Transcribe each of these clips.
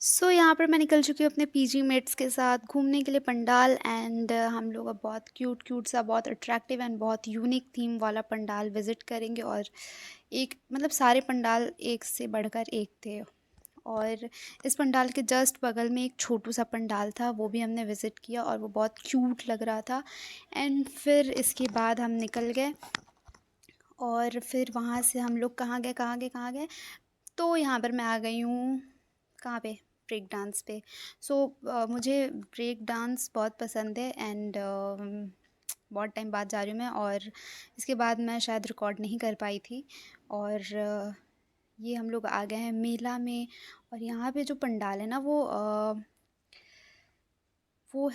यहाँ पर मैं निकल चुकी हूँ अपने पीजी मेट्स के साथ घूमने के लिए पंडाल एंड हम लोग अब बहुत क्यूट क्यूट सा बहुत अट्रैक्टिव एंड बहुत यूनिक थीम वाला पंडाल विज़िट करेंगे। और एक मतलब सारे पंडाल एक से बढ़कर एक थे। और इस पंडाल के जस्ट बगल में एक छोटू सा पंडाल था, वो भी हमने विज़िट किया और वो बहुत क्यूट लग रहा था। एंड फिर इसके बाद हम निकल गए और फिर वहाँ से हम लोग कहाँ गए। तो यहाँ पर मैं आ गई हूँ कहाँ पे, ब्रेक डांस पे। मुझे ब्रेक डांस बहुत पसंद है एंड बहुत टाइम बाद जा रही हूँ मैं। और इसके बाद मैं शायद रिकॉर्ड नहीं कर पाई थी। और ये हम लोग आ गए हैं मेला में। और यहाँ पे जो पंडाल है ना वो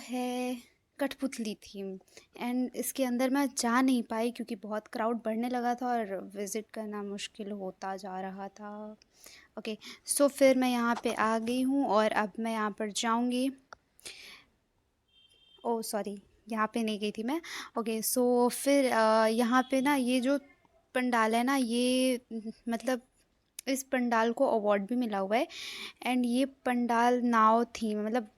है कठपुतली थीम। एंड इसके अंदर मैं जा नहीं पाई क्योंकि बहुत क्राउड बढ़ने लगा था और विज़िट करना मुश्किल होता जा रहा था। ओके, सो फिर मैं यहाँ पे आ गई हूँ और अब मैं यहाँ पर जाऊँगी। ओह सॉरी, यहाँ पे नहीं गई थी मैं। ओके, सो फिर यहाँ पे ना ये जो पंडाल है ना ये मतलब इस पंडाल को अवार्ड भी मिला हुआ है। एंड ये पंडाल नाव थी, मतलब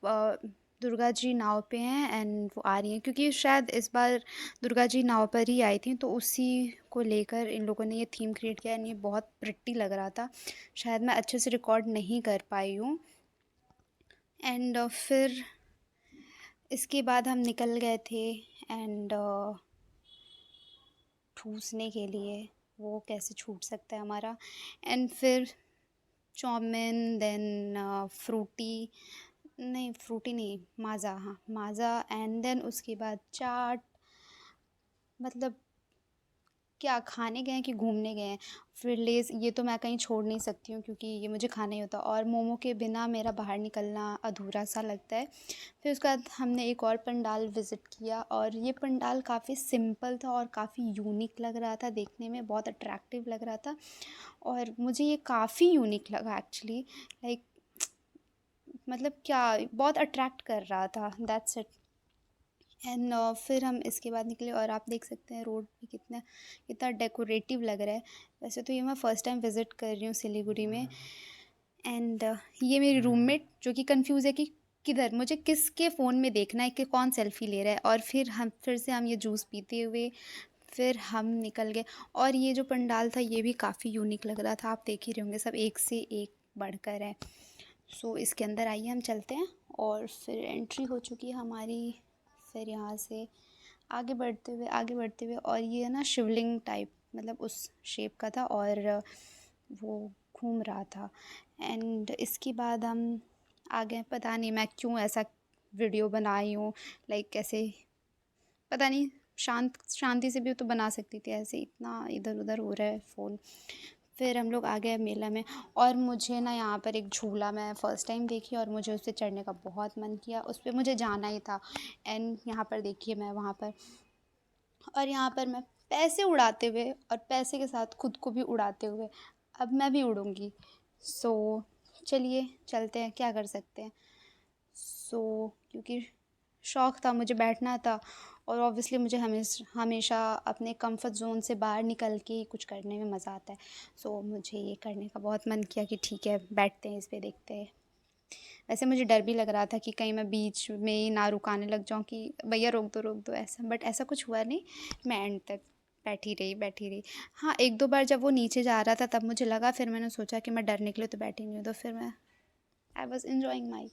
दुर्गा जी नाव पे हैं एंड वो आ रही हैं क्योंकि शायद इस बार दुर्गा जी नाव पर ही आई थी, तो उसी को लेकर इन लोगों ने ये थीम क्रिएट किया एंड ये बहुत प्रिटी लग रहा था। शायद मैं अच्छे से रिकॉर्ड नहीं कर पाई हूँ। एंड फिर इसके बाद हम निकल गए थे एंड ठूसने के लिए, वो कैसे छूट सकता है हमारा। एंड फिर चाउमीन, देन फ्रूटी, नहीं फ्रूटी नहीं, माज़ा, हाँ माज़ा। एंड देन उसके बाद चाट। मतलब क्या खाने गए हैं कि घूमने गए हैं। फिर लेज़, ये तो मैं कहीं छोड़ नहीं सकती हूँ क्योंकि ये मुझे खाना ही होता है और मोमो के बिना मेरा बाहर निकलना अधूरा सा लगता है। फिर उसके बाद हमने एक और पंडाल विज़िट किया और ये पंडाल काफ़ी सिंपल था और काफ़ी यूनिक लग रहा था, देखने में बहुत अट्रैक्टिव लग रहा था। और मुझे ये काफ़ी यूनिक लगा एक्चुअली, लाइक मतलब क्या, बहुत अट्रैक्ट कर रहा था, दैट्स इट। एंड फिर हम इसके बाद निकले और आप देख सकते हैं रोड भी कितना कितना डेकोरेटिव लग रहा है। वैसे तो ये मैं फ़र्स्ट टाइम विज़िट कर रही हूँ सिलीगुड़ी में। एंड ये मेरी रूममेट जो कि कंफ्यूज है कि किधर मुझे किसके फ़ोन में देखना है कि कौन सेल्फ़ी ले रहा है। और फिर से हम ये जूस पीते हुए फिर हम निकल गए। और ये जो पंडाल था ये भी काफ़ी यूनिक लग रहा था, आप देख ही रहे होंगे, सब एक से एक बढ़कर है। इसके अंदर आइए हम चलते हैं। और फिर एंट्री हो चुकी है हमारी। फिर यहाँ से आगे बढ़ते हुए और ये है ना शिवलिंग टाइप, मतलब उस शेप का था और वो घूम रहा था। एंड इसके बाद हम आ गए, पता नहीं मैं क्यों ऐसा वीडियो बनाई हूँ, लाइक कैसे पता नहीं, शांति से भी तो बना सकती थी, ऐसे इतना इधर उधर हो रहा है फ़ोन। फिर हम लोग आ गए मेला में। और मुझे ना यहाँ पर एक झूला मैं फ़र्स्ट टाइम देखी और मुझे उस पर चढ़ने का बहुत मन किया, उस पर मुझे जाना ही था। एंड यहाँ पर देखिए मैं वहाँ पर, और यहाँ पर मैं पैसे उड़ाते हुए और पैसे के साथ खुद को भी उड़ाते हुए अब मैं भी उड़ूँगी। सो चलिए चलते हैं, क्या कर सकते हैं। क्योंकि शौक़ था, मुझे बैठना था और ऑब्वियसली मुझे हमेशा अपने कंफर्ट ज़ोन से बाहर निकल के ही कुछ करने में मज़ा आता है। मुझे ये करने का बहुत मन किया कि ठीक है बैठते हैं इस पे, देखते हैं। वैसे मुझे डर भी लग रहा था कि कहीं मैं बीच में ही ना रुकाने लग जाऊँ कि भैया रोक दो ऐसा, बट ऐसा कुछ हुआ नहीं। मैं एंड तक बैठी रही। हाँ, एक दो बार जब वो नीचे जा रहा था तब मुझे लगा, फिर मैंने सोचा कि मैं डरने के लिए तो बैठी नहीं हूँ, तो फिर मैं I was enjoying my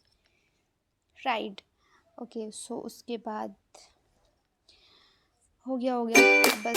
ride. Okay, उसके बाद हो गया अब बस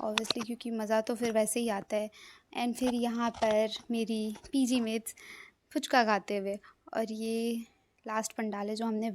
ऑब्वियसली क्योंकि मज़ा तो फिर वैसे ही आता है। एंड फिर यहाँ पर मेरी पीजी मेट्स फुचका खाते हुए, और ये लास्ट पंडाल है जो हमने